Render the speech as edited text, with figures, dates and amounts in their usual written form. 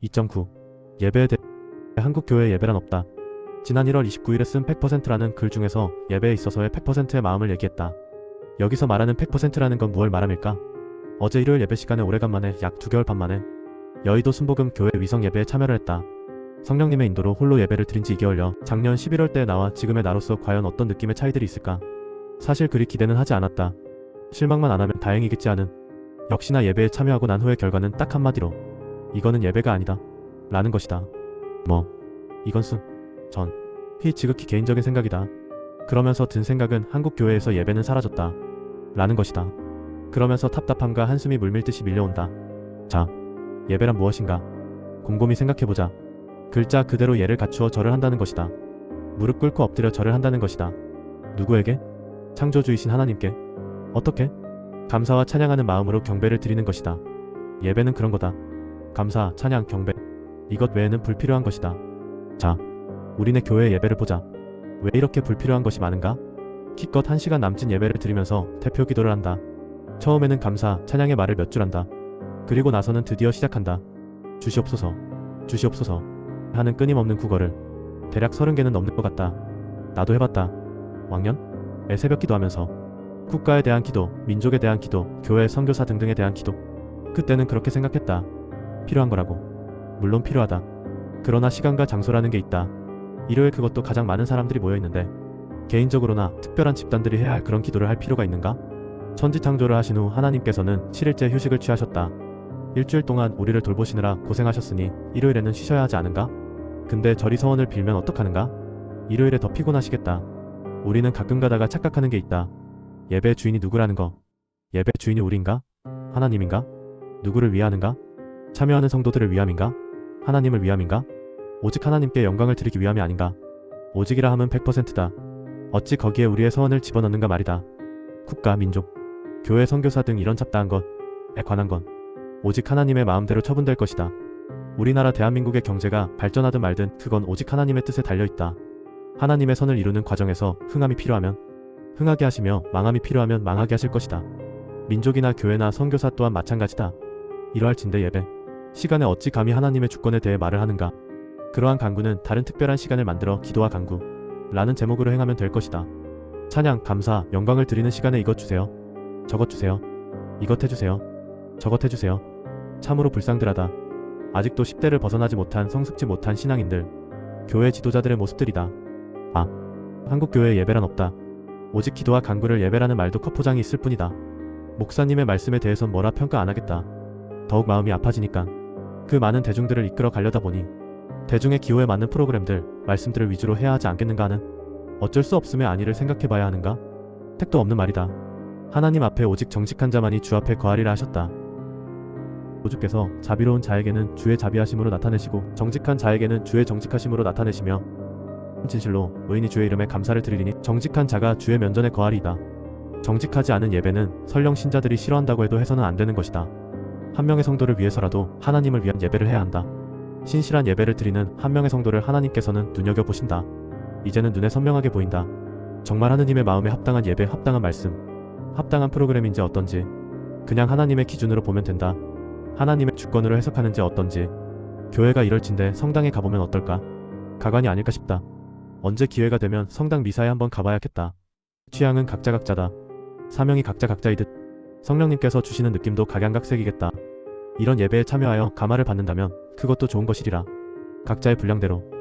2.9. 예배에 대해 한국교회 예배란 없다. 지난 1월 29일에 쓴 100%라는 글 중에서 예배에 있어서의 100%의 마음을 얘기했다. 여기서 말하는 100%라는 건 무얼 말함일까? 어제 일요일 예배 시간에 오래간만에 약 2개월 반 만에 여의도 순복음 교회 위성 예배에 참여를 했다. 성령님의 인도로 홀로 예배를 드린 지 2개월여. 작년 11월 때의 나와 지금의 나로서 과연 어떤 느낌의 차이들이 있을까? 사실 그리 기대는 하지 않았다. 실망만 안 하면 다행이겠지 하는. 역시나 예배에 참여하고 난 후의 결과는 딱 한마디로 이거는 예배가 아니다 라는 것이다. 이건 히 지극히 개인적인 생각이다. 그러면서 든 생각은 한국 교회에서 예배는 사라졌다 라는 것이다. 그러면서 답답함과 한숨이 물밀듯이 밀려온다. 자, 예배란 무엇인가? 곰곰이 생각해보자. 글자 그대로 예를 갖추어 절을 한다는 것이다. 무릎 꿇고 엎드려 절을 한다는 것이다. 누구에게? 창조주이신 하나님께. 어떻게? 감사와 찬양하는 마음으로 경배를 드리는 것이다. 예배는 그런 거다. 감사, 찬양, 경배. 이것 외에는 불필요한 것이다. 자, 우리네 교회의 예배를 보자. 왜 이렇게 불필요한 것이 많은가? 기껏 1시간 남짓 예배를 드리면서 대표 기도를 한다. 처음에는 감사, 찬양의 말을 몇 줄 한다. 그리고 나서는 드디어 시작한다. 주시옵소서, 주시옵소서 하는 끊임없는 국어를 대략 30개는 넘는 것 같다. 나도 해봤다. 왕년에 새벽 기도하면서 국가에 대한 기도, 민족에 대한 기도, 교회 선교사 등등에 대한 기도. 그때는 그렇게 생각했다. 필요한 거라고. 물론 필요하다. 그러나 시간과 장소라는 게 있다. 일요일 그것도 가장 많은 사람들이 모여있는데 개인적으로나 특별한 집단들이 해야 할 그런 기도를 할 필요가 있는가? 천지창조를 하신 후 하나님께서는 7일째 휴식을 취하셨다. 일주일 동안 우리를 돌보시느라 고생하셨으니 일요일에는 쉬셔야 하지 않은가? 근데 저리 서원을 빌면 어떡하는가? 일요일에 더 피곤하시겠다. 우리는 가끔 가다가 착각하는 게 있다. 예배 주인이 누구라는 거. 예배 주인이 우린가? 하나님인가? 누구를 위하는가? 참여하는 성도들을 위함인가? 하나님을 위함인가? 오직 하나님께 영광을 드리기 위함이 아닌가? 오직이라 함은 100%다. 어찌 거기에 우리의 서원을 집어넣는가 말이다. 국가, 민족, 교회 선교사 등 이런 잡다한 것에 관한 건 오직 하나님의 마음대로 처분될 것이다. 우리나라 대한민국의 경제가 발전하든 말든 그건 오직 하나님의 뜻에 달려있다. 하나님의 선을 이루는 과정에서 흥함이 필요하면 흥하게 하시며 망함이 필요하면 망하게 하실 것이다. 민족이나 교회나 선교사 또한 마찬가지다. 이러할진대 예배 시간에 어찌 감히 하나님의 주권에 대해 말을 하는가? 그러한 간구는 다른 특별한 시간을 만들어 기도와 간구 라는 제목으로 행하면 될 것이다. 찬양, 감사, 영광을 드리는 시간에 이것 주세요. 저것 주세요. 이것 해주세요. 저것 해주세요. 참으로 불쌍들하다. 아직도 10대를 벗어나지 못한 성숙지 못한 신앙인들, 교회 지도자들의 모습들이다. 한국교회의 예배란 없다. 오직 기도와 간구를 예배라는 말도 컷포장이 있을 뿐이다. 목사님의 말씀에 대해선 뭐라 평가 안 하겠다. 더욱 마음이 아파지니까. 그 많은 대중들을 이끌어 가려다 보니 대중의 기호에 맞는 프로그램들, 말씀들을 위주로 해야 하지 않겠는가 하는 어쩔 수 없음의 안위를 생각해봐야 하는가? 택도 없는 말이다. 하나님 앞에 오직 정직한 자만이 주 앞에 거하리라 하셨다. 주께서 자비로운 자에게는 주의 자비하심으로 나타내시고 정직한 자에게는 주의 정직하심으로 나타내시며 진실로 의인이 주의 이름에 감사를 드리리니 정직한 자가 주의 면전에 거하리이다. 정직하지 않은 예배는 설령 신자들이 싫어한다고 해도 해서는 안 되는 것이다. 한 명의 성도를 위해서라도 하나님을 위한 예배를 해야 한다. 신실한 예배를 드리는 한 명의 성도를 하나님께서는 눈여겨보신다. 이제는 눈에 선명하게 보인다. 정말 하느님의 마음에 합당한 예배, 합당한 말씀, 합당한 프로그램인지 어떤지 그냥 하나님의 기준으로 보면 된다. 하나님의 주권으로 해석하는지 어떤지. 교회가 이럴진데 성당에 가보면 어떨까? 가관이 아닐까 싶다. 언제 기회가 되면 성당 미사에 한번 가봐야겠다. 취향은 각자 각자다. 사명이 각자 각자이듯 성령님께서 주시는 느낌도 각양각색이겠다. 이런 예배에 참여하여 감화를 받는다면 그것도 좋은 것이리라. 각자의 분량대로.